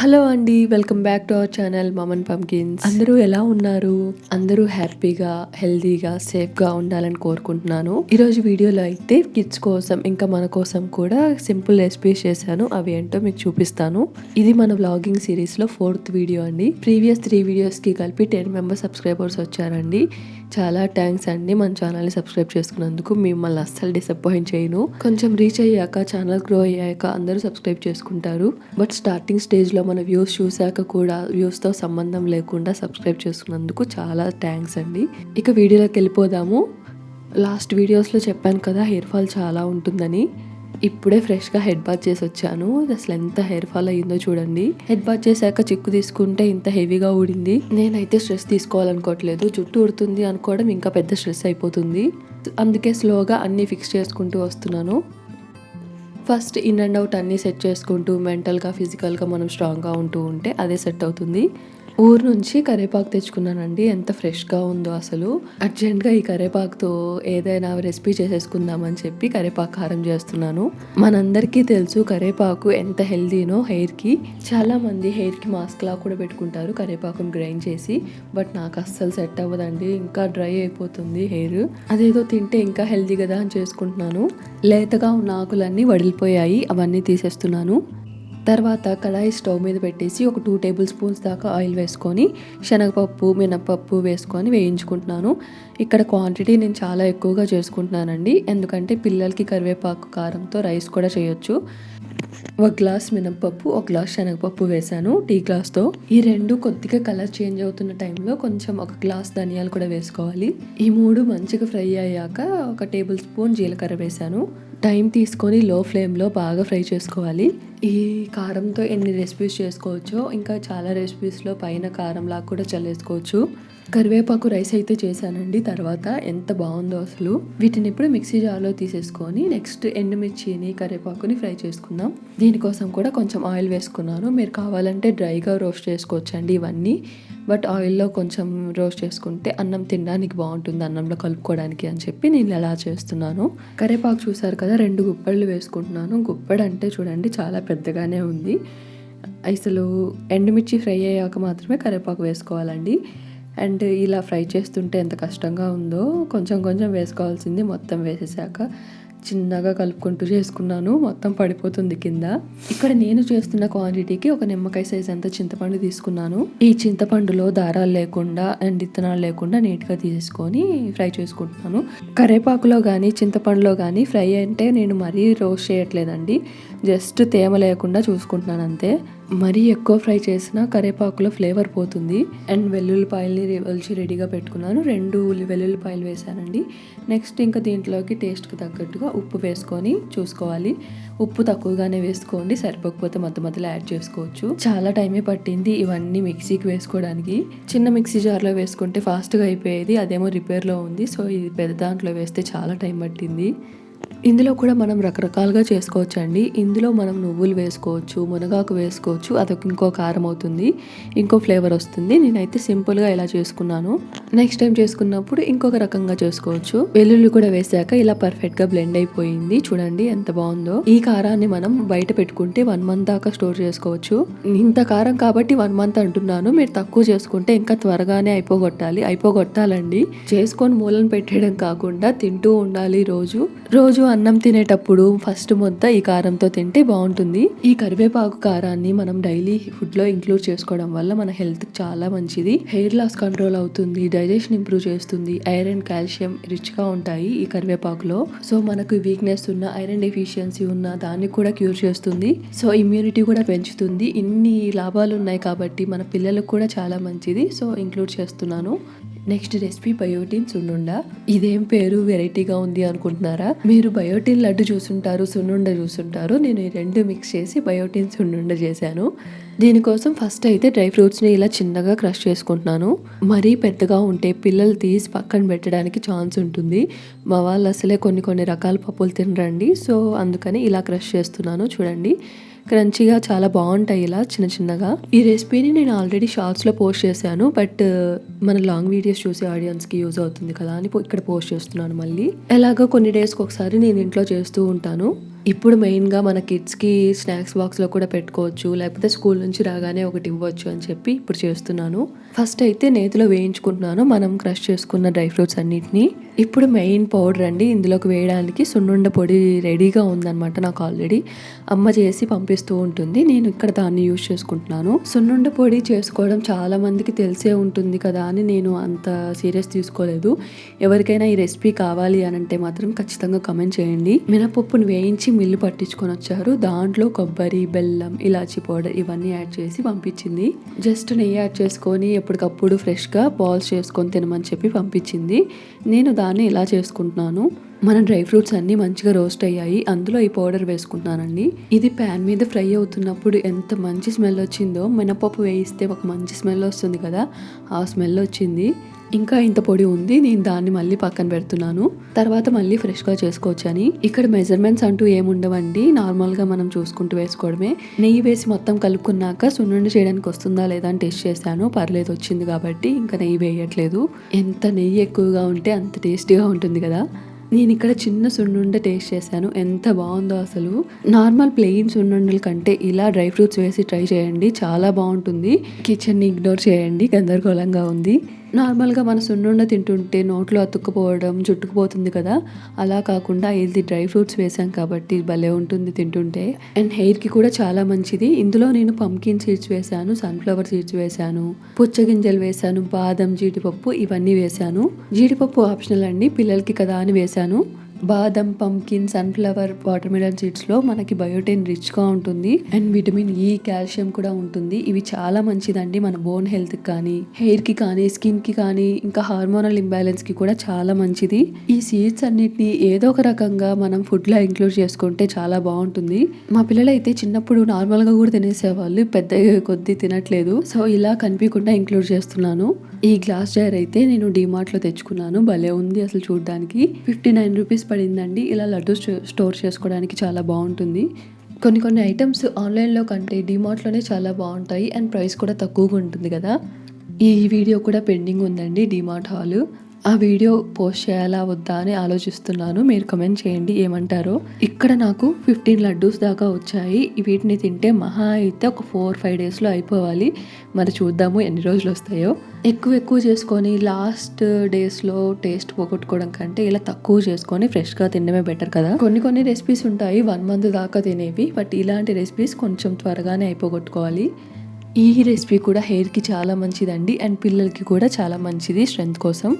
Hello అండి, welcome back to our channel mum and pumpkins. అందరూ ఎలా ఉన్నారు? అందరూ హ్యాపీగా, హెల్దీగా, సేఫ్గా ఉండాలని కోరుకుంటున్నాను. ఈరోజు వీడియోలో అయితే కిడ్స్ కోసం ఇంకా మన కోసం కూడా సింపుల్ రెసిపీస్ చేశాను. అవి ఏంటో మీకు చూపిస్తాను. ఇది మన వ్లాగింగ్ సిరీస్లో 4th వీడియో అండి. ప్రీవియస్ 3 వీడియోస్కి కలిపి 10 మెంబర్స్ సబ్స్క్రైబర్స్ వచ్చారండి. చాలా థ్యాంక్స్ అండి మన ఛానల్ని సబ్స్క్రైబ్ చేసుకున్నందుకు. మిమ్మల్ని అస్సలు డిసప్పాయింట్ చేయను. కొంచెం రీచ్ అయ్యాక, ఛానల్ గ్రో అయ్యాక అందరూ సబ్స్క్రైబ్ చేసుకుంటారు. బట్ స్టార్టింగ్ స్టేజ్లో మన వ్యూస్ చూశాక కూడా వ్యూస్తో సంబంధం లేకుండా సబ్స్క్రైబ్ చేసుకున్నందుకు చాలా థ్యాంక్స్ అండి. ఇక వీడియోలోకి వెళ్ళిపోదాము. లాస్ట్ వీడియోస్లో చెప్పాను కదా హెయిర్ ఫాల్ చాలా ఉంటుందని. ఇప్పుడే ఫ్రెష్గా హెడ్ బాత్ చేసి వచ్చాను. అసలు ఎంత హెయిర్ ఫాల్ అయ్యిందో చూడండి. హెడ్ బాత్ చేశాక చిక్కు తీసుకుంటే ఇంత హెవీగా ఊడింది. నేనైతే స్ట్రెస్ తీసుకోవాలనుకోవట్లేదు. జుట్టు ఊడుతుంది అనుకోవడం ఇంకా పెద్ద స్ట్రెస్ అయిపోతుంది. అందుకే స్లోగా అన్నీ ఫిక్స్ చేసుకుంటూ వస్తున్నాను. ఫస్ట్ ఇన్ అండ్ అవుట్ అన్నీ సెట్ చేసుకుంటూ మెంటల్గా, ఫిజికల్గా మనం స్ట్రాంగ్గా ఉంటూ ఉంటే అదే సెట్ అవుతుంది. ఊరు నుంచి కరివేపాకు తెచ్చుకున్నానండి. ఎంత ఫ్రెష్గా ఉందో అసలు. అర్జెంట్గా ఈ కరివేపాకుతో ఏదైనా రెసిపీ చేసేసుకుందామని చెప్పి కరివేపాకు కారం చేస్తున్నాను. మనందరికీ తెలుసు కరివేపాకు ఎంత హెల్దీనో హెయిర్కి. చాలామంది హెయిర్కి మాస్క్లా కూడా పెట్టుకుంటారు కరివేపాకును గ్రైండ్ చేసి. బట్ నాకు అస్సలు సెట్ అవ్వదండి. ఇంకా డ్రై అయిపోతుంది హెయిర్. అదేదో తింటే ఇంకా హెల్దీ కదా అని చేసుకుంటున్నాను. లేతగా ఉన్న ఆకులన్నీ వడిలిపోయాయి. అవన్నీ తీసేస్తున్నాను. తర్వాత కడాయి స్టవ్ మీద పెట్టేసి ఒక 2 టేబుల్ స్పూన్స్ దాకా ఆయిల్ వేసుకొని శనగపప్పు, మినపప్పు వేసుకొని వేయించుకుంటున్నాను. ఇక్కడ క్వాంటిటీ నేను చాలా ఎక్కువగా చేసుకుంటున్నానండి. ఎందుకంటే పిల్లలకి కరివేపాకు కారంతో రైస్ కూడా చేయొచ్చు. 1 గ్లాస్ మినపప్పు, 1 గ్లాస్ శనగపప్పు వేసాను టీ గ్లాస్తో. ఈ రెండు కొద్దిగా కలర్ చేంజ్ అవుతున్న టైంలో కొంచెం 1 గ్లాస్ ధనియాలు కూడా వేసుకోవాలి. ఈ 3 మంచిగా ఫ్రై అయ్యాక 1 టేబుల్ స్పూన్ జీలకర్ర వేసాను. టైం తీసుకొని లో ఫ్లేమ్లో బాగా ఫ్రై చేసుకోవాలి. ఈ కారంతో ఎన్ని రెసిపీస్ చేసుకోవచ్చో, ఇంకా చాలా రెసిపీస్లో పైన కారంలా కూడా చల్లేసుకోవచ్చు. కరివేపాకు రైస్ అయితే చేశానండి. తర్వాత ఎంత బాగుందో అసలు. వీటిని ఇప్పుడు మిక్సీ జార్లో తీసేసుకొని నెక్స్ట్ ఎండుమిర్చిని, కరివేపాకుని ఫ్రై చేసుకుందాం. దీనికోసం కూడా కొంచెం ఆయిల్ వేసుకున్నాను. మీరు కావాలంటే డ్రైగా రోస్ట్ చేసుకోవచ్చండి ఇవన్నీ. బట్ ఆయిల్లో కొంచెం రోస్ట్ చేసుకుంటే అన్నం తినడానికి బాగుంటుంది, అన్నంలో కలుపుకోవడానికి అని చెప్పి నేను ఎలా చేస్తున్నాను. కరివేపాకు చూసారు కదా, 2 గుప్పెళ్ళు వేసుకుంటున్నాను. గుప్పెడు అంటే చూడండి చాలా పెద్దగానే ఉంది. అసలు ఎండుమిర్చి ఫ్రై అయ్యాక మాత్రమే కరివేపాకు వేసుకోవాలండి. అండ్ ఇలా ఫ్రై చేస్తుంటే ఎంత కష్టంగా ఉందో. కొంచెం కొంచెం వేసుకోవాల్సింది, మొత్తం వేసేసాక చిన్నగా కలుపుకుంటూ చేసుకున్నాను. మొత్తం పడిపోతుంది కింద. ఇక్కడ నేను చేస్తున్న క్వాంటిటీకి ఒక నిమ్మకాయ సైజ్ అంత చింతపండు తీసుకున్నాను. ఈ చింతపండులో దారాలు లేకుండా అండ్ ఇత్తనాలు లేకుండా నీట్గా తీసుకొని ఫ్రై చేసుకుంటున్నాను. కరివేపాకులో కానీ చింతపండులో కానీ ఫ్రై అంటే నేను మరీ రోస్ట్ చేయట్లేదండి. జస్ట్ తేమ లేకుండా చూసుకుంటున్నాను అంతే. మరీ ఎక్కువ ఫ్రై చేసిన కరివేపాకులో ఫ్లేవర్ పోతుంది. అండ్ వెల్లుల్లిపాయల్ని ఒలిచి రెడీగా పెట్టుకున్నాను. 2 వెల్లుల్లిపాయలు వేసానండి. నెక్స్ట్ ఇంకా దీంట్లోకి టేస్ట్కి తగ్గట్టుగా ఉప్పు వేసుకొని చూసుకోవాలి. ఉప్పు తక్కువగానే వేసుకోండి, సరిపోకపోతే మధ్యలో యాడ్ చేసుకోవచ్చు. చాలా టైమే పట్టింది ఇవన్నీ మిక్సీకి వేసుకోవడానికి. చిన్న మిక్సీ జార్లో వేసుకుంటే ఫాస్ట్గా అయిపోయేది. అదేమో రిపేర్లో ఉంది. సో ఇది పెద్ద దాంట్లో వేస్తే చాలా టైం పట్టింది. ఇందులో కూడా మనం రకరకాలుగా చేసుకోవచ్చు అండి. ఇందులో మనం నువ్వులు వేసుకోవచ్చు, మునగాకు వేసుకోవచ్చు. అదొక ఇంకో కారం అవుతుంది, ఇంకో ఫ్లేవర్ వస్తుంది. నేనైతే సింపుల్గా ఇలా చేసుకున్నాను. నెక్స్ట్ టైం చేసుకున్నప్పుడు ఇంకొక రకంగా చేసుకోవచ్చు. వెల్లుల్లి కూడా వేసాక ఇలా పర్ఫెక్ట్గా బ్లెండ్ అయిపోయింది. చూడండి ఎంత బాగుందో. ఈ కారాన్ని మనం బయట పెట్టుకుంటే 1 మంత్ దాకా స్టోర్ చేసుకోవచ్చు. ఇంత కారం కాబట్టి 1 మంత్ అంటున్నాను. మీరు తక్కువ చేసుకుంటే ఇంకా త్వరగానే అయిపోగొట్టాలండి. చేసుకొని మూలను పెట్టేయడం కాకుండా తింటూ ఉండాలి. రోజు అన్నం తినేటప్పుడు ఫస్ట్ ముద్ద ఈ కారంతో తింటే బాగుంటుంది. ఈ కరివేపాకు కారాన్ని మనం డైలీ ఫుడ్ లో ఇంక్లూడ్ చేసుకోవడం వల్ల మన హెల్త్ చాలా మంచిది. హెయిర్ లాస్ కంట్రోల్ అవుతుంది, డైజెషన్ ఇంప్రూవ్ చేస్తుంది, ఐరన్, కాల్షియం రిచ్ గా ఉంటాయి ఈ కరివేపాకులో. సో మనకు వీక్నెస్ ఉన్న, ఐరన్ డెఫిషియన్సీ ఉన్న దాన్ని కూడా క్యూర్ చేస్తుంది. సో ఇమ్యూనిటీ కూడా పెంచుతుంది. ఇన్ని లాభాలు ఉన్నాయి కాబట్టి మన పిల్లలకు కూడా చాలా మంచిది. సో ఇంక్లూడ్ చేస్తున్నాను. Next recipe biotin sunnunda. ఇదేం పేరు వెరైటీగా ఉంది అనుకుంటున్నారా? మీరు బయోటిన్ లడ్డు చూసుంటారు, సున్నుండ చూసుంటారు. నేను ఈ 2 మిక్స్ చేసి బయోటిన్ సున్నుండ చేశాను. దీనికోసం ఫస్ట్ అయితే డ్రై ఫ్రూట్స్ని ఇలా చిన్నగా క్రష్ చేసుకుంటున్నాను. మరీ పెద్దగా ఉంటే పిల్లలు తీసి పక్కన పెట్టడానికి ఛాన్స్ ఉంటుంది. మా వాళ్ళు అసలే కొన్ని రకాల పప్పులు తినరండి. సో అందుకని ఇలా క్రష్ చేస్తున్నాను. చూడండి క్రంచీగా చాలా బాగుంటాయి ఇలా చిన్న చిన్నగా. ఈ రెసిపీని నేను ఆల్రెడీ షార్ట్స్లో పోస్ట్ చేశాను, బట్ మన లాంగ్ వీడియోస్ చూసే ఆడియన్స్కి యూజ్ అవుతుంది కదా అని ఇక్కడ పోస్ట్ చేస్తున్నాను మళ్ళీ. ఎలాగో కొన్ని డేస్కి ఒకసారి నేను ఇంట్లో చేస్తూ ఉంటాను. ఇప్పుడు మెయిన్గా మన కిడ్స్కి స్నాక్స్ బాక్స్లో కూడా పెట్టుకోవచ్చు, లేకపోతే స్కూల్ నుంచి రాగానే ఒకటి ఇవ్వచ్చు అని చెప్పి ఇప్పుడు చేస్తున్నాను. ఫస్ట్ అయితే నేతిలో వేయించుకుంటున్నాను మనం క్రష్ చేసుకున్న డ్రై ఫ్రూట్స్ అన్నిటిని. ఇప్పుడు మెయిన్ పౌడర్ అండి, ఇందులోకి వేయడానికి సున్నుండ పొడి రెడీగా ఉందన్నమాట. నాకు ఆల్రెడీ అమ్మ చేసి పంపిస్తూ ఉంటుంది, నేను ఇక్కడ దాన్ని యూజ్ చేసుకుంటున్నాను. సున్నుండ పొడి చేసుకోవడం చాలా మందికి తెలిసే ఉంటుంది కదా అని నేను అంత సీరియస్ తీసుకోలేదు. ఎవరికైనా ఈ రెసిపీ కావాలి అని అంటే మాత్రం ఖచ్చితంగా కమెంట్ చేయండి. మినపప్పును వేయించి మిల్లు పట్టించుకొని వచ్చారు, దాంట్లో కొబ్బరి, బెల్లం, ఇలాచీ పౌడర్ ఇవన్నీ యాడ్ చేసి పంపించింది. జస్ట్ నెయ్యి యాడ్ చేసుకొని ఎప్పటికప్పుడు ఫ్రెష్గా బాల్స్ చేసుకొని తినమని చెప్పి పంపించింది. నేను దాన్ని ఇలా చేసుకుంటున్నాను. మన డ్రై ఫ్రూట్స్ అన్నీ మంచిగా రోస్ట్ అయ్యాయి, అందులో ఈ పౌడర్ వేసుకుంటున్నానండి. ఇది ప్యాన్ మీద ఫ్రై అవుతున్నప్పుడు ఎంత మంచి స్మెల్ వచ్చిందో, మినపప్పు వేయిస్తే ఒక మంచి స్మెల్ వస్తుంది కదా, ఆ స్మెల్ వచ్చింది. ఇంకా ఇంత పొడి ఉంది, నేను దాన్ని మళ్ళీ పక్కన పెడుతున్నాను, తర్వాత మళ్ళీ ఫ్రెష్గా చేసుకోవచ్చని. ఇక్కడ మెజర్మెంట్స్ అంటూ ఏముండవండి, నార్మల్గా మనం చూసుకుంటూ వేసుకోవడమే. నెయ్యి వేసి మొత్తం కలుపుకున్నాక సున్నుండి చేయడానికి వస్తుందా లేదా అని టెస్ట్ చేశాను, పర్లేదు వచ్చింది కాబట్టి ఇంకా నెయ్యి వేయట్లేదు. ఎంత నెయ్యి ఎక్కువగా ఉంటే అంత టేస్టీగా ఉంటుంది కదా. నేను ఇక్కడ చిన్న సున్నుండ టేస్ట్ చేశాను, ఎంత బాగుందో అసలు. నార్మల్ ప్లెయిన్ సున్నుండల కంటే ఇలా డ్రై ఫ్రూట్స్ వేసి ట్రై చేయండి, చాలా బాగుంటుంది. కిచెన్ని ఇగ్నోర్ చేయండి, గందరగోళంగా ఉంది. నార్మల్గా మన సున్నుండ తింటుంటే నోట్లో అతుక్కుపోవడం, చుట్టుకుపోతుంది కదా, అలా కాకుండా ఇది డ్రై ఫ్రూట్స్ వేసాం కాబట్టి భలే ఉంటుంది తింటుంటే. అండ్ హెయిర్కి కూడా చాలా మంచిది. ఇందులో నేను పంకిన్ సీడ్స్ వేసాను, సన్ఫ్లవర్ సీడ్స్ వేసాను, పుచ్చగింజలు వేసాను, బాదం, జీడిపప్పు ఇవన్నీ వేసాను. జీడిపప్పు ఆప్షనల్ అండి, పిల్లలకి కదా అని వేసాను. బాదం, పంకిన్, సన్ఫ్లవర్, వాటర్ మిలన్ సీడ్స్లో మనకి బయోటిన్ రిచ్గా ఉంటుంది అండ్ విటమిన్ ఈ, కాల్షియం కూడా ఉంటుంది. ఇవి చాలా మంచిదండి మన బోన్ హెల్త్కి కానీ, హెయిర్కి కానీ, స్కిన్కి కానీ, ఇంకా హార్మోనల్ ఇంబ్యాలెన్స్కి కూడా చాలా మంచిది. ఈ సీడ్స్ అన్నిటిని ఏదో ఒక రకంగా మనం ఫుడ్లో ఇంక్లూడ్ చేసుకుంటే చాలా బాగుంటుంది. మా పిల్లలు అయితే చిన్నప్పుడు నార్మల్గా కూడా తినేసేవాళ్ళు, పెద్ద కొద్దీ తినట్లేదు. సో ఇలా కనిపించకుండా ఇంక్లూడ్ చేస్తున్నాను. ఈ గ్లాస్ జార్ అయితే నేను డిమార్ట్లో తెచ్చుకున్నాను, భలే ఉంది అసలు చూడడానికి. 59 రూపీస్ పడిందండి. ఇలా లడ్డు స్టోర్ చేసుకోవడానికి చాలా బాగుంటుంది. కొన్ని ఐటమ్స్ ఆన్లైన్లో కంటే డిమార్ట్లోనే చాలా బాగుంటాయి అండ్ ప్రైస్ కూడా తక్కువగా ఉంటుంది కదా. ఈ వీడియో కూడా పెండింగ్ ఉందండి, డిమార్ట్ హాల్. ఆ వీడియో పోస్ట్ చేయాలా వద్దా అని ఆలోచిస్తున్నాను, మీరు కమెంట్ చేయండి ఏమంటారో. ఇక్కడ నాకు 15 లడ్డూస్ దాకా వచ్చాయి. వీటిని తింటే మహా అయితే ఒక 4-5 డేస్లో అయిపోవాలి. మరి చూద్దాము ఎన్ని రోజులు వస్తాయో. ఎక్కువ చేసుకొని లాస్ట్ డేస్లో టేస్ట్ పోగొట్టుకోవడం కంటే ఇలా తక్కువ చేసుకొని ఫ్రెష్గా తినడమే బెటర్ కదా. కొన్ని రెసిపీస్ ఉంటాయి 1 మంత్ దాకా తినేవి, బట్ ఇలాంటి రెసిపీస్ కొంచెం త్వరగానే అయిపోగొట్టుకోవాలి. ఈ రెసిపీ కూడా హెయిర్కి చాలా మంచిదండి అండ్ పిల్లలకి కూడా చాలా మంచిది స్ట్రెంత్ కోసం.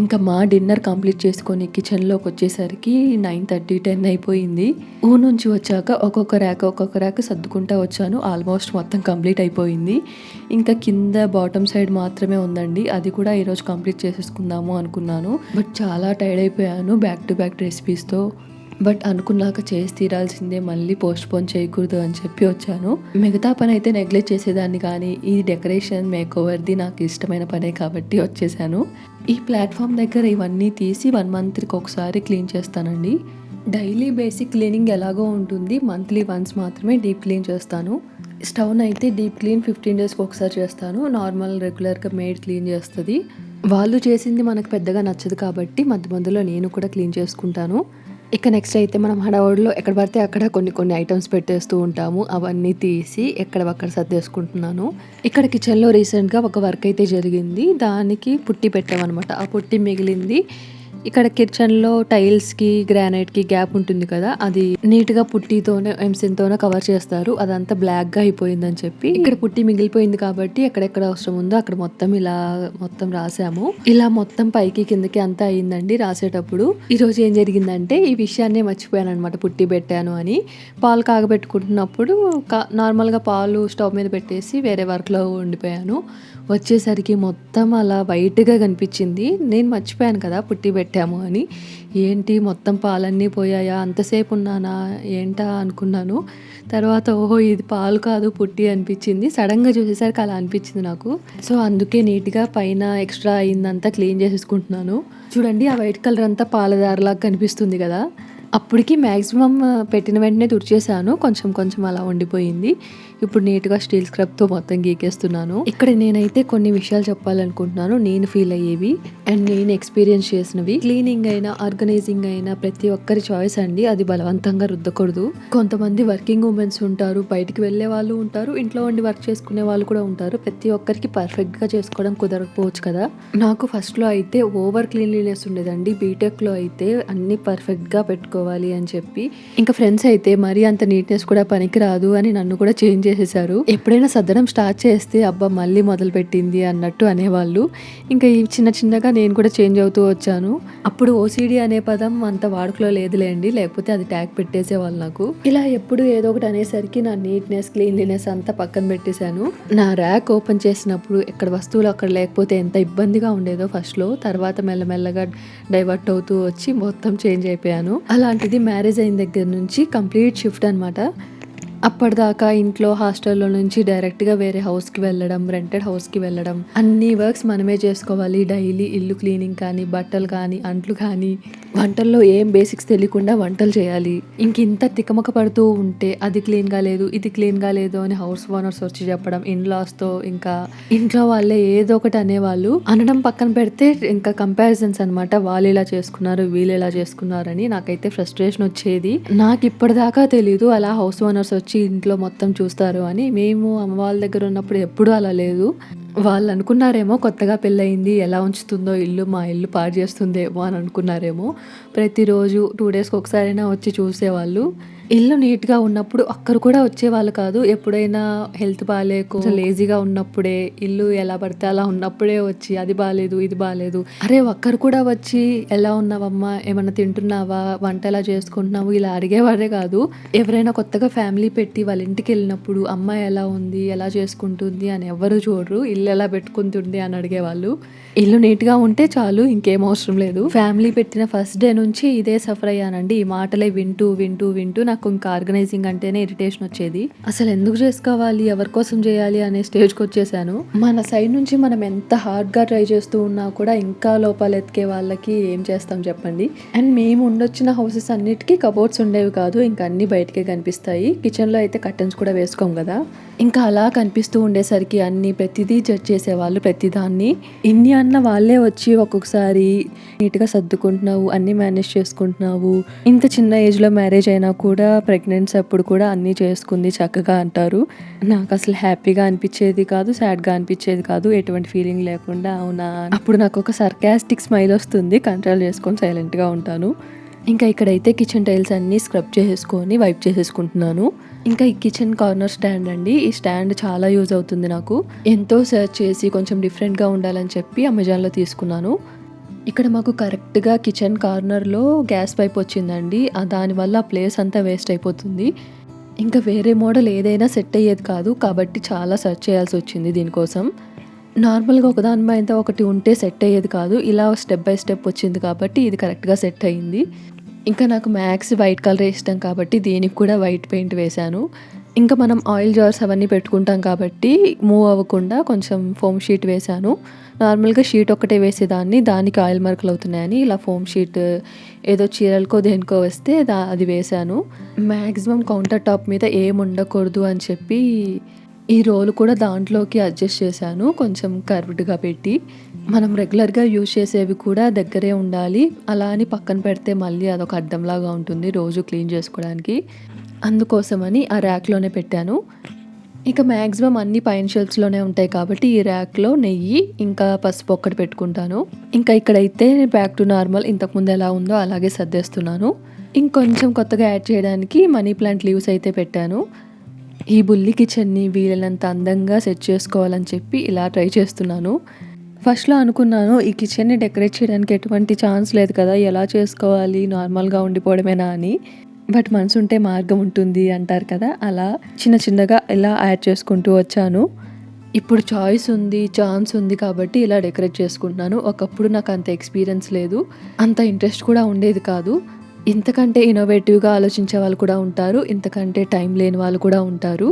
ఇంకా మా డిన్నర్ కంప్లీట్ చేసుకొని కిచెన్లోకి వచ్చేసరికి 9:30, 10 అయిపోయింది. నుంచి వచ్చాక ఒక్కొక్క ర్యాక్ సర్దుకుంటా వచ్చాను. ఆల్మోస్ట్ మొత్తం కంప్లీట్ అయిపోయింది. ఇంకా కింద బాటమ్ సైడ్ మాత్రమే ఉందండి, అది కూడా ఈరోజు కంప్లీట్ చేసేసుకుందాము అనుకున్నాను, బట్ చాలా టైర్డ్ అయిపోయాను బ్యాక్ టు బ్యాక్ రెసిపీస్తో. బట్ అనుకున్నాక చేసి తీరాల్సిందే, మళ్ళీ పోస్ట్ పోన్ చేయకూడదు అని చెప్పి వచ్చాను. మిగతా పని అయితే నెగ్లెక్ట్ చేసేదాన్ని, కానీ ఈ డెకరేషన్ మేక్ ఓవర్ది నాకు ఇష్టమైన పనే కాబట్టి వచ్చేసాను. ఈ ప్లాట్ఫామ్ దగ్గర ఇవన్నీ తీసి 1 మంత్కి ఒకసారి క్లీన్ చేస్తానండి. డైలీ బేసిక్ క్లీనింగ్ ఎలాగో ఉంటుంది, మంత్లీ వన్స్ మాత్రమే డీప్ క్లీన్ చేస్తాను. స్టవ్ని అయితే డీప్ క్లీన్ 15 డేస్కి ఒకసారి చేస్తాను. నార్మల్ రెగ్యులర్గా మేడ్ క్లీన్ చేస్తుంది. వాళ్ళు చేసింది మనకు పెద్దగా నచ్చదు కాబట్టి మధ్యలో నేను కూడా క్లీన్ చేసుకుంటాను. ఇక నెక్స్ట్ అయితే మనం హడావుడిలో ఎక్కడ పడితే అక్కడ కొన్ని ఐటమ్స్ పెట్టేస్తూ ఉంటాము, అవన్నీ తీసి ఎక్కడక్కడ సర్దేసుకుంటున్నాను. ఇక్కడ కిచెన్లో రీసెంట్గా ఒక వర్క్ అయితే జరిగింది, దానికి పుట్టి పెట్టామన్నమాట. ఆ పుట్టి మిగిలింది. ఇక్కడ కిచెన్లో టైల్స్కి, గ్రానైట్కి గ్యాప్ ఉంటుంది కదా, అది నీట్గా పుట్టితోనే ఎంసిన్తోనే కవర్ చేస్తారు. అదంతా బ్లాక్గా అయిపోయిందని చెప్పి ఇక్కడ పుట్టి మిగిలిపోయింది కాబట్టి ఎక్కడెక్కడ అవసరం ఉందో అక్కడ మొత్తం రాసాము. ఇలా మొత్తం పైకి కిందకి అంతా అయిందండి రాసేటప్పుడు. ఈరోజు ఏం జరిగిందంటే ఈ విషయాన్నే మర్చిపోయాను అనమాట, పుట్టి పెట్టాను అని. పాలు కాగబెట్టుకుంటున్నప్పుడు నార్మల్గా పాలు స్టవ్ మీద పెట్టేసి వేరే వర్క్లో ఉండిపోయాను. వచ్చేసరికి మొత్తం అలా వైట్గా కనిపించింది. నేను మర్చిపోయాను కదా పుట్టి పెట్టాము అని. ఏంటి మొత్తం పాలన్నీ పోయాయా, అంతసేపు ఉన్నానా ఏంటా అనుకున్నాను. తర్వాత ఓహో ఇది పాలు కాదు పుట్టి అనిపించింది. సడన్గా చూసేసరికి అలా అనిపించింది నాకు. సో అందుకే నీట్గా పైన ఎక్స్ట్రా అయిందంతా క్లీన్ చేసేసుకుంటున్నాను. చూడండి ఆ వైట్ కలర్ అంతా పాలదారలాగా కనిపిస్తుంది కదా. అప్పటికి మ్యాక్సిమం పెట్టిన వెంటనే తుడిచేసాను. కొంచెం కొంచెం అలా ఉండిపోయింది. ఇప్పుడు నీట్‌గా స్టీల్ స్క్రబ్‌తో మొత్తం గీకేస్తున్నాను. ఇక్కడ నేనైతే కొన్ని విషయాలు చెప్పాలనుకుంటున్నాను. నేను ఫీల్ అయ్యేవి అండ్ నేను ఎక్స్‌పీరియన్స్ చేసినవి. క్లీనింగ్ అయినా, ఆర్గనైజింగ్ అయినా ప్రతి ఒక్కరి చాయిస్ అండి. అది బలవంతంగా రుద్దకూడదు. కొంతమంది వర్కింగ్ ఉమెన్స్ ఉంటారు, బయటికి వెళ్ళే వాళ్ళు ఉంటారు, ఇంట్లో ఉండి వర్క్ చేసుకునే వాళ్ళు కూడా ఉంటారు. ప్రతి ఒక్కరికి పర్ఫెక్ట్‌గా చేసుకోవడం కుదరకపోవచ్చు కదా! నాకు ఫస్ట్‌లో అయితే ఓవర్ క్లీన్లీనెస్ ఉండేదండి. బీటెక్‌లో అయితే అన్నీ పర్ఫెక్ట్‌గా పెట్టుకోవాలి అని చెప్పి, ఇంకా ఫ్రెండ్స్ అయితే మరీ అంత నీట్‌నెస్ కూడా పనికిరాదు అని నన్ను కూడా చేంజ్ చేసేసారు. ఎప్పుడైనా సర్దడం స్టార్ట్ చేస్తే అబ్బా మళ్ళీ మొదలుపెట్టింది అన్నట్టు అనేవాళ్ళు. ఇంకా ఈ చిన్న చిన్నగా నేను కూడా చేంజ్ అవుతూ వచ్చాను. అప్పుడు ఓసీడీ అనే పదం అంత వాడుకలో లేదులేండి, లేకపోతే అది ట్యాగ్ పెట్టేసేవాళ్ళు నాకు. ఇలా ఎప్పుడు ఏదో ఒకటి అనేసరికి నా నీట్నెస్, క్లీన్లీనెస్ అంతా పక్కన పెట్టేశాను. నా ర్యాక్ ఓపెన్ చేసినప్పుడు ఎక్కడ వస్తువులు అక్కడ లేకపోతే ఎంత ఇబ్బందిగా ఉండేదో ఫస్ట్‌లో, తర్వాత మెల్లమెల్లగా డైవర్ట్ అవుతూ వచ్చి మొత్తం చేంజ్ అయిపోయాను. అలాంటిది మ్యారేజ్ అయిన దగ్గర నుంచి కంప్లీట్ షిఫ్ట్ అనమాట. అప్పటిదాకా ఇంట్లో, హాస్టల్‌లో నుంచి డైరెక్ట్‌గా వేరే హౌస్‌కి వెళ్ళడం, రెంటెడ్ హౌస్‌కి వెళ్ళడం, అన్ని వర్క్స్ మనమే చేసుకోవాలి. డైలీ ఇల్లు క్లీనింగ్ కానీ, బట్టలు కానీ, అంట్లు కానీ, వంటల్లో ఏం బేసిక్స్ తెలియకుండా వంటలు చేయాలి. ఇంకింత తికమక పడుతూ ఉంటే అది క్లీన్‌గా లేదు, ఇది క్లీన్‌గా లేదు అని హౌస్ ఓనర్స్ వచ్చి చెప్పడం, ఇన్‌లాస్‌తో ఇంకా ఇంట్లో వాళ్ళే ఏదో ఒకటి అనేవాళ్ళు. అనడం పక్కన పెడితే ఇంకా కంపారిజన్స్ అనమాట. వాళ్ళు ఇలా చేసుకున్నారు, వీళ్ళు ఇలా చేసుకున్నారని నాకైతే ఫ్రస్ట్రేషన్ వచ్చేది. నాకు ఇప్పటిదాకా తెలీదు అలా హౌస్ ఓనర్స్ వచ్చి ఇంట్లో మొత్తం చూస్తారు అని. మేము అమ్మ వాళ్ళ దగ్గర ఉన్నప్పుడు ఎప్పుడూ అలా లేదు. వాళ్ళు అనుకున్నారేమో కొత్తగా పెళ్ళయింది, ఎలా ఉంచుతుందో ఇల్లు, మా ఇల్లు పాడు చేస్తుందేమో అని అనుకున్నారేమో. ప్రతిరోజు 2 డేస్‌కి ఒకసారైనా వచ్చి చూసేవాళ్ళు. ఇల్లు నీట్‌గా ఉన్నప్పుడు ఒక్కరు కూడా వచ్చేవాళ్ళు కాదు. ఎప్పుడైనా హెల్త్ బాలేకో, కొంచెం లేజీగా ఉన్నప్పుడే, ఇల్లు ఎలా పడితే అలా ఉన్నప్పుడే వచ్చి అది బాలేదు, ఇది బాలేదు. అరే ఒక్కరు కూడా వచ్చి ఎలా ఉన్నావమ్మా? ఏమన్నా తింటున్నావా? వంట ఎలా చేసుకుంటున్నావు? ఇలా అడిగేవారే కాదు. ఎవరైనా కొత్తగా ఫ్యామిలీ పెట్టి వాళ్ళ ఇంటికెళ్ళినప్పుడు అమ్మ ఎలా ఉంది? ఎలా చేసుకుంటుంది? అని ఎవ్వరు చూడరు. ఇల్లు ఎలా పెట్టుకుంటుంది అని అడిగేవాళ్ళు. ఇల్లు నీట్‌గా ఉంటే చాలు, ఇంకేం అవసరం లేదు. ఫ్యామిలీ పెట్టిన ఫస్ట్ డే నుంచి ఇదే సఫర్ అయ్యానండి. ఈ మాటలే వింటూ, వింటూ, వింటూ నాకు ఇంకా ఆర్గనైజింగ్ అంటేనే ఇరిటేషన్ వచ్చేది. అసలు ఎందుకు చేసుకోవాలి? ఎవరి కోసం చేయాలి? అనే స్టేజ్‌కి వచ్చేసాను. మన సైడ్ నుంచి మనం ఎంత హార్డ్‌గా ట్రై చేస్తూ ఉన్నా కూడా ఇంకా లోపాలు ఎతికే వాళ్ళకి ఏం చేస్తాం చెప్పండి. అండ్ మేము ఉండొచ్చిన హౌసెస్ అన్నిటికీ కబోర్డ్స్ ఉండేవి కాదు. ఇంకా అన్నీ బయటకే కనిపిస్తాయి. కిచెన్‌లో అయితే కర్టెన్స్ కూడా వేసుకోం కదా! ఇంకా అలా కనిపిస్తూ ఉండేసరికి అన్నీ ప్రతిదీ జడ్జ్ చేసేవాళ్ళు ప్రతిదాన్ని. ఇన్ని అన్న వాళ్ళే వచ్చి ఒక్కొక్కసారి నీట్‌గా సర్దుకుంటున్నావు, అన్నీ మేనేజ్ చేసుకుంటున్నావు, ఇంత చిన్న ఏజ్‌లో మ్యారేజ్ అయినా కూడా ప్రెగ్నెన్సీ అప్పుడు కూడా అన్నీ చేసుకుంది చక్కగా అంటారు. నాకు అసలు హ్యాపీగా అనిపించేది కాదు, సాడ్‌గా అనిపించేది కాదు. ఎటువంటి ఫీలింగ్ లేకుండా అవునా, అప్పుడు నాకు ఒక సర్కాస్టిక్ స్మైల్ వస్తుంది. కంట్రోల్ చేసుకొని సైలెంట్‌గా ఉంటాను. ఇంకా ఇక్కడైతే కిచెన్ టైల్స్ అన్నీ స్క్రబ్ చేసేసుకొని వైప్ చేసేసుకుంటున్నాను. ఇంకా ఈ కిచెన్ కార్నర్ స్టాండ్ అండి. ఈ స్టాండ్ చాలా యూజ్ అవుతుంది నాకు. ఎంతో సెర్చ్ చేసి కొంచెం డిఫరెంట్‌గా ఉండాలని చెప్పి అమెజాన్‌లో తీసుకున్నాను. ఇక్కడ మాకు కరెక్ట్‌గా కిచెన్ కార్నర్‌లో గ్యాస్ పైప్ వచ్చిందండి. దానివల్ల ప్లేస్ అంతా వేస్ట్ అయిపోతుంది. ఇంకా వేరే మోడల్ ఏదైనా సెట్ అయ్యేది కాదు. కాబట్టి చాలా సెర్చ్ చేయాల్సి వచ్చింది దీనికోసం. నార్మల్‌గా ఒకదాని మీద ఒకటి ఉంటే సెట్ అయ్యేది కాదు. ఇలా స్టెప్ బై స్టెప్ వచ్చింది కాబట్టి ఇది కరెక్ట్‌గా సెట్ అయింది. ఇంకా నాకు మ్యాక్స్ వైట్ కలరే ఇష్టం కాబట్టి దీనికి కూడా వైట్ పెయింట్ వేశాను. ఇంకా మనం ఆయిల్ జార్స్ అవన్నీ పెట్టుకుంటాం కాబట్టి మూవ్ అవ్వకుండా కొంచెం ఫోమ్ షీట్ వేశాను. నార్మల్‌గా షీట్ ఒక్కటే వేసేదాన్ని, దానికి ఆయిల్ మరకలు అవుతున్నాయని ఇలా ఫోమ్ షీట్ ఏదో చీరలకో దేనికో వేస్తే అది వేశాను. మ్యాక్సిమం కౌంటర్ టాప్ మీద ఏం ఉండకూడదు అని చెప్పి ఈ రోల్ కూడా దాంట్లోకి అడ్జస్ట్ చేశాను. కొంచెం కర్వ్డ్‌గా పెట్టి. మనం రెగ్యులర్‌గా యూజ్ చేసేవి కూడా దగ్గరే ఉండాలి. అలా అని పక్కన పెడితే మళ్ళీ అదొక అడ్డంలాగా ఉంటుంది రోజు క్లీన్ చేసుకోవడానికి. అందుకోసమని ఆ ర్యాక్‌లోనే పెట్టాను. ఇక మ్యాక్సిమం అన్నీ పైన షెల్ఫ్స్‌లోనే ఉంటాయి కాబట్టి ఈ ర్యాక్‌లో నెయ్యి, ఇంకా పసుపు ఒక్కటి పెట్టుకుంటాను. ఇంకా ఇక్కడైతే బ్యాక్ టు నార్మల్ ఇంతకుముందు ఎలా ఉందో అలాగే సర్దేస్తున్నాను. ఇంకొంచెం కొత్తగా యాడ్ చేయడానికి మనీ ప్లాంట్ లీవ్స్ అయితే పెట్టాను. ఈ బుల్లి కిచెన్ని వీలైనంత అందంగా సెట్ చేసుకోవాలని చెప్పి ఇలా ట్రై చేస్తున్నాను. ఫస్ట్‌లో అనుకున్నాను ఈ కిచెన్ని డెకరేట్ చేయడానికి ఎటువంటి ఛాన్స్ లేదు కదా, ఎలా చేసుకోవాలి, నార్మల్‌గా ఉండిపోవడమేనా అని. బట్ మనసుంటే మార్గం ఉంటుంది అంటారు కదా, అలా చిన్న చిన్నగా ఇలా యాడ్ చేసుకుంటూ వచ్చాను. ఇప్పుడు చాయిస్ ఉంది, ఛాన్స్ ఉంది కాబట్టి ఇలా డెకరేట్ చేసుకుంటున్నాను. ఒకప్పుడు నాకు అంత ఎక్స్పీరియన్స్ లేదు, అంత ఇంట్రెస్ట్ కూడా ఉండేది కాదు. ఇంతకంటే ఇన్నోవేటివ్‌గా ఆలోచించే వాళ్ళు కూడా ఉంటారు. ఇంతకంటే టైం లేని వాళ్ళు కూడా ఉంటారు.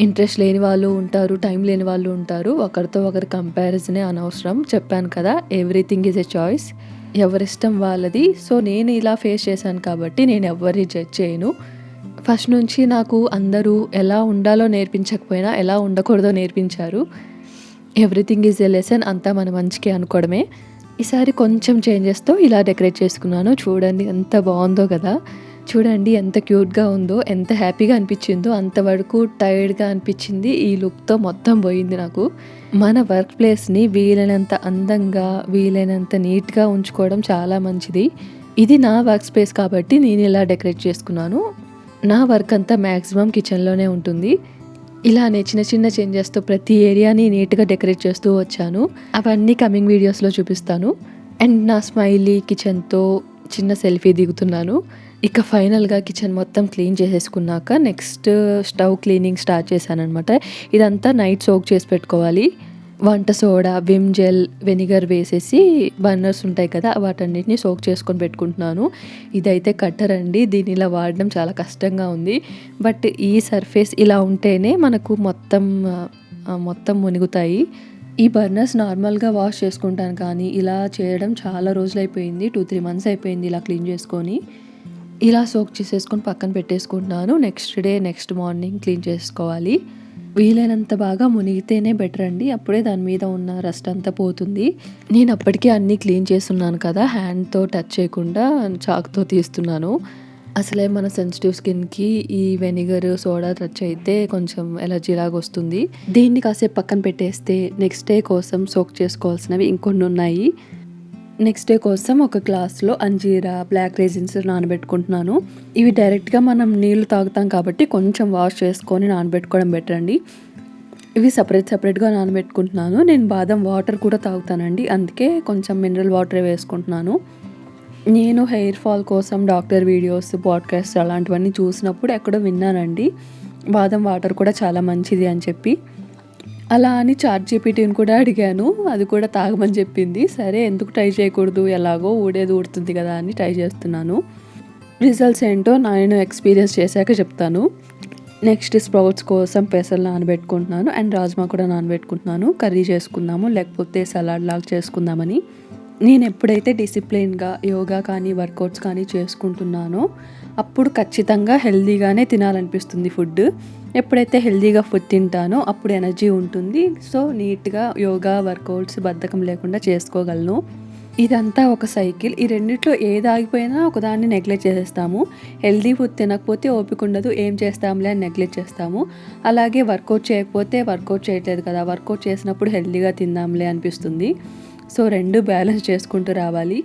ఇంట్రెస్ట్ లేని వాళ్ళు ఉంటారు, టైం లేని వాళ్ళు ఉంటారు. ఒకరితో ఒకరు కంపారిజనే అనవసరం. చెప్పాను కదా, ఎవ్రీథింగ్ ఈజ్ ఎ చాయిస్. ఎవరిష్టం వాళ్ళది. సో నేను ఇలా ఫేస్ చేశాను కాబట్టి నేను ఎవరిని జడ్జ్ చేయను. ఫస్ట్ నుంచి నాకు అందరూ ఎలా ఉండాలో నేర్పించకపోయినా ఎలా ఉండకూడదో నేర్పించారు. ఎవ్రీథింగ్ ఈజ్ ఎ లెసన్, అంతా మన మంచికే అనుకోవడమే. ఈసారి కొంచెం చేంజెస్తో ఇలా డెకరేట్ చేసుకున్నాను. చూడండి ఎంత బాగుందో కదా, చూడండి ఎంత క్యూట్గా ఉందో, ఎంత హ్యాపీగా అనిపించిందో. అంతవరకు టైర్డ్గా అనిపించింది, ఈ లుక్తో మొత్తం పోయింది నాకు. మన వర్క్ ప్లేస్ని వీలైనంత అందంగా వీలైనంత నీట్గా ఉంచుకోవడం చాలా మంచిది. ఇది నా వర్క్ స్పేస్ కాబట్టి నేను ఇలా డెకరేట్ చేసుకున్నాను. నా వర్క్ అంతా మ్యాక్సిమం కిచెన్లోనే ఉంటుంది. ఇలానే చిన్న చిన్న చేంజెస్తో ప్రతి ఏరియాని నీట్గా డెకరేట్ చేస్తూ వచ్చాను. అవన్నీ కమింగ్ వీడియోస్లో చూపిస్తాను. అండ్ నా స్మైలీ కిచెన్తో చిన్న సెల్ఫీ దిగుతున్నాను. ఇక ఫైనల్గా కిచెన్ మొత్తం క్లీన్ చేసేసుకున్నాక నెక్స్ట్ స్టవ్ క్లీనింగ్ స్టార్ట్ చేశాను అనమాట. ఇదంతా నైట్ సోక్ చేసి పెట్టుకోవాలి. వంట సోడా, విమ్ జెల్, వెనిగర్ వేసేసి బర్నర్స్ ఉంటాయి కదా వాటన్నిటిని సోక్ చేసుకొని పెట్టుకుంటున్నాను. ఇదైతే కట్టర్ అండి, దీన్ని ఇలా వాడడం చాలా కష్టంగా ఉంది. బట్ ఈ సర్ఫేస్ ఇలా ఉంటేనే మనకు మొత్తం మునుగుతాయి. ఈ బర్నర్స్ నార్మల్గా వాష్ చేసుకుంటాను కానీ ఇలా చేయడం చాలా రోజులు అయిపోయింది, 2-3 months అయిపోయింది ఇలా క్లీన్ చేసుకొని. ఇలా సోక్ చేసేసుకొని పక్కన పెట్టేసుకుంటున్నాను. నెక్స్ట్ మార్నింగ్ క్లీన్ చేసుకోవాలి. వీలైనంత బాగా మునిగితేనే బెటర్ అండి, అప్పుడే దాని మీద ఉన్న రస్ట్ అంతా పోతుంది. నేను అప్పటికే అన్నీ క్లీన్ చేస్తున్నాను కదా, హ్యాండ్తో టచ్ చేయకుండా చాక్తో తీస్తున్నాను. అసలే మన సెన్సిటివ్ స్కిన్కి ఈ వెనిగర్, సోడా టచ్ అయితే కొంచెం ఎలర్జీ లాగా వస్తుంది. దీన్ని కాసేపు పక్కన పెట్టేస్తే నెక్స్ట్ డే కోసం సోక్ చేసుకోవాల్సినవి ఇంకొన్ని ఉన్నాయి. నెక్స్ట్ డే కోసం ఒక గ్లాస్లో అంజీరా, బ్లాక్ రేజిన్స్ నానబెట్టుకుంటున్నాను. ఇవి డైరెక్ట్గా మనం నీళ్లు తాగుతాం కాబట్టి కొంచెం వాష్ చేసుకొని నానబెట్టుకోవడం బెటర్ అండి. ఇవి సపరేట్గా నానబెట్టుకుంటున్నాను. నేను బాదం వాటర్ కూడా తాగుతానండి, అందుకే కొంచెం మినరల్ వాటర్ వేసుకుంటున్నాను. నేను హెయిర్ ఫాల్ కోసం డాక్టర్ వీడియోస్, పాడ్కాస్ట్ అలాంటివన్నీ చూసినప్పుడు ఎక్కడో విన్నానండి బాదం వాటర్ కూడా చాలా మంచిది అని చెప్పి. అలా అని ChatGPTని కూడా అడిగాను, అది కూడా తాగమని చెప్పింది. సరే ఎందుకు ట్రై చేయకూడదు, ఎలాగో ఊడేది ఊడుతుంది కదా అని ట్రై చేస్తున్నాను. రిజల్ట్స్ ఏంటో నేను ఎక్స్పీరియన్స్ చేశాక చెప్తాను. నెక్స్ట్ స్ప్రౌట్స్ కోసం పెసలు నానబెట్టుకుంటున్నాను అండ్ రాజ్మా కూడా నానబెట్టుకుంటున్నాను. కర్రీ చేసుకుందాము లేకపోతే సలాడ్ లాగా చేసుకుందామని. నేను ఎప్పుడైతే డిసిప్లిన్గా యోగా కానీ వర్కౌట్స్ కానీ చేసుకుంటున్నానో అప్పుడు ఖచ్చితంగా హెల్దీగానే తినాలనిపిస్తుంది ఫుడ్. ఎప్పుడైతే హెల్దీగా ఫుడ్ తింటానో అప్పుడు ఎనర్జీ ఉంటుంది. సో నీట్గా యోగా, వర్కౌట్స్ బద్ధకం లేకుండా చేసుకోగలను. ఇదంతా ఒక సైకిల్. ఈ రెండిట్లో ఏది ఆగిపోయినా ఒకదాన్ని నెగ్లెక్ట్ చేసేస్తాము. హెల్దీ ఫుడ్ తినకపోతే ఓపిక ఉండదు, ఏం చేస్తాంలే అని నెగ్లెక్ట్ చేస్తాము. అలాగే వర్కౌట్ చేయకపోతే వర్కౌట్ చేయట్లేదు కదా, వర్కౌట్ చేసినప్పుడు హెల్దీగా తిందాంలే అనిపిస్తుంది. సో రెండు బ్యాలెన్స్ చేసుకుంటూ రావాలి.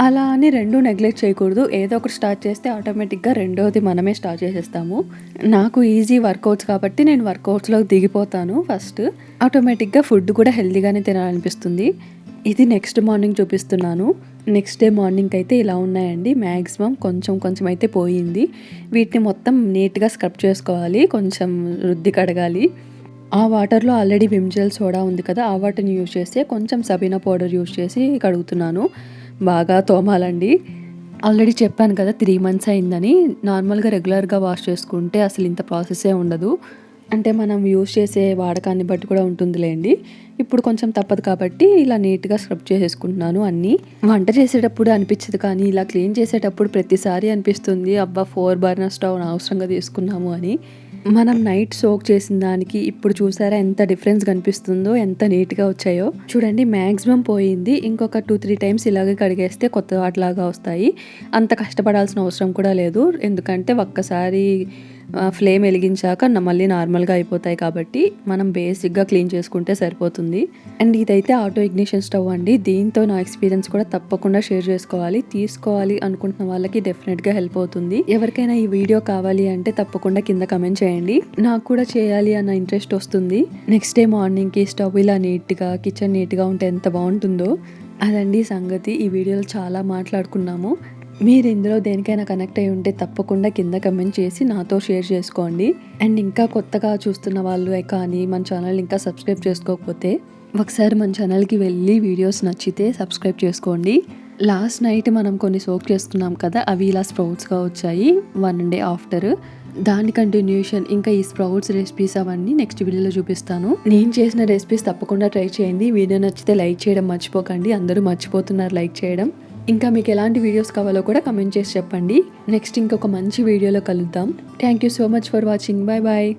అలా అని రెండు నెగ్లెక్ట్ చేయకూడదు. ఏదో ఒకటి స్టార్ట్ చేస్తే ఆటోమేటిక్గా రెండోది మనమే స్టార్ట్ చేసేస్తాము. నాకు ఈజీ వర్కౌట్స్ కాబట్టి నేను వర్కౌట్స్లోకి దిగిపోతాను ఫస్ట్. ఆటోమేటిక్గా ఫుడ్ కూడా హెల్దీగానే తినాలనిపిస్తుంది. ఇది నెక్స్ట్ మార్నింగ్ చూపిస్తున్నాను. నెక్స్ట్ డే మార్నింగ్ అయితే ఇలా ఉన్నాయండి. మ్యాక్సిమం కొంచెం అయితే పోయింది. వీటిని మొత్తం నీట్గా స్క్రబ్ చేసుకోవాలి, కొంచెం రుద్ది కడగాలి. ఆ వాటర్లో ఆల్రెడీ విమ్ జెల్, సోడా ఉంది కదా, ఆ వాటర్ని యూజ్ చేస్తే కొంచెం సబీనా పౌడర్ యూజ్ చేసి కడుగుతున్నాను. బాగా తోమాలండి. ఆల్రెడీ చెప్పాను కదా 3 months అయిందని. నార్మల్గా రెగ్యులర్గా వాష్ చేసుకుంటే అసలు ఇంత ప్రాసెసే ఉండదు. అంటే మనం యూజ్ చేసే వాడకాన్ని బట్టి కూడా ఉంటుందిలేండి. ఇప్పుడు కొంచెం తప్పదు కాబట్టి ఇలా నీట్గా స్క్రబ్ చేసేసుకుంటున్నాను అన్నీ. వంట చేసేటప్పుడు అనిపించదు కానీ ఇలా క్లీన్ చేసేటప్పుడు ప్రతిసారి అనిపిస్తుంది, అబ్బా 4 burner స్టవ్ అనవసరంగా తీసుకున్నాము అని. మనం నైట్ సోక్ చేసిన దానికి ఇప్పుడు చూసారా ఎంత డిఫరెన్స్ కనిపిస్తుందో, ఎంత నీట్గా వచ్చాయో చూడండి. మ్యాక్సిమం పోయింది. ఇంకొక 2-3 times ఇలాగే కడిగేస్తే కొత్త వాటిలాగా వస్తాయి. అంత కష్టపడాల్సిన అవసరం కూడా లేదు, ఎందుకంటే ఒక్కసారి ఫ్లేమ్ వెలిగించాక మళ్ళీ నార్మల్గా అయిపోతాయి కాబట్టి మనం బేసిక్గా క్లీన్ చేసుకుంటే సరిపోతుంది. అండ్ ఇదైతే ఆటో ఇగ్నిషన్ స్టవ్ అండి. దీంతో నా ఎక్స్పీరియన్స్ కూడా తప్పకుండా షేర్ తీసుకోవాలి అనుకుంటున్న వాళ్ళకి డెఫినెట్గా హెల్ప్ అవుతుంది. ఎవరికైనా ఈ వీడియో కావాలి అంటే తప్పకుండా కింద కమెంట్ చేయండి, నాకు కూడా చేయాలి అన్న ఇంట్రెస్ట్ వస్తుంది. నెక్స్ట్ డే మార్నింగ్కి స్టవ్ ఇలా నీట్గా, కిచెన్ నీట్గా ఉంటే ఎంత బాగుంటుందో. అదండి సంగతి. ఈ వీడియోలో చాలా మాట్లాడుకున్నాము. మీరు ఇందులో దేనికైనా కనెక్ట్ అయి ఉంటే తప్పకుండా కింద కమెంట్ చేసి నాతో షేర్ చేసుకోండి. అండ్ ఇంకా కొత్తగా చూస్తున్న వాళ్ళు కానీ మన ఛానల్ ఇంకా సబ్స్క్రైబ్ చేసుకోకపోతే ఒకసారి మన ఛానల్కి వెళ్ళి వీడియోస్ నచ్చితే సబ్స్క్రైబ్ చేసుకోండి. లాస్ట్ నైట్ మనం కొన్ని సోక్ చేసుకున్నాం కదా, అవి ఇలా స్ప్రౌట్స్గా వచ్చాయి 1 day ఆఫ్టర్. దాని కంటిన్యూషన్ ఇంకా ఈ స్ప్రౌట్స్ రెసిపీస్ అవన్నీ నెక్స్ట్ వీడియోలో చూపిస్తాను. నేను చేసిన రెసిపీస్ తప్పకుండా ట్రై చేయండి. వీడియో నచ్చితే లైక్ చేయడం మర్చిపోకండి, అందరూ మర్చిపోతున్నారు లైక్ చేయడం. ఇంకా మీకు ఎలాంటి వీడియోస్ కావాలో కూడా కమెంట్ చేసి చెప్పండి. నెక్స్ట్ ఇంకొక మంచి వీడియోలో కలుద్దాం. Thank you so much for watching. Bye bye.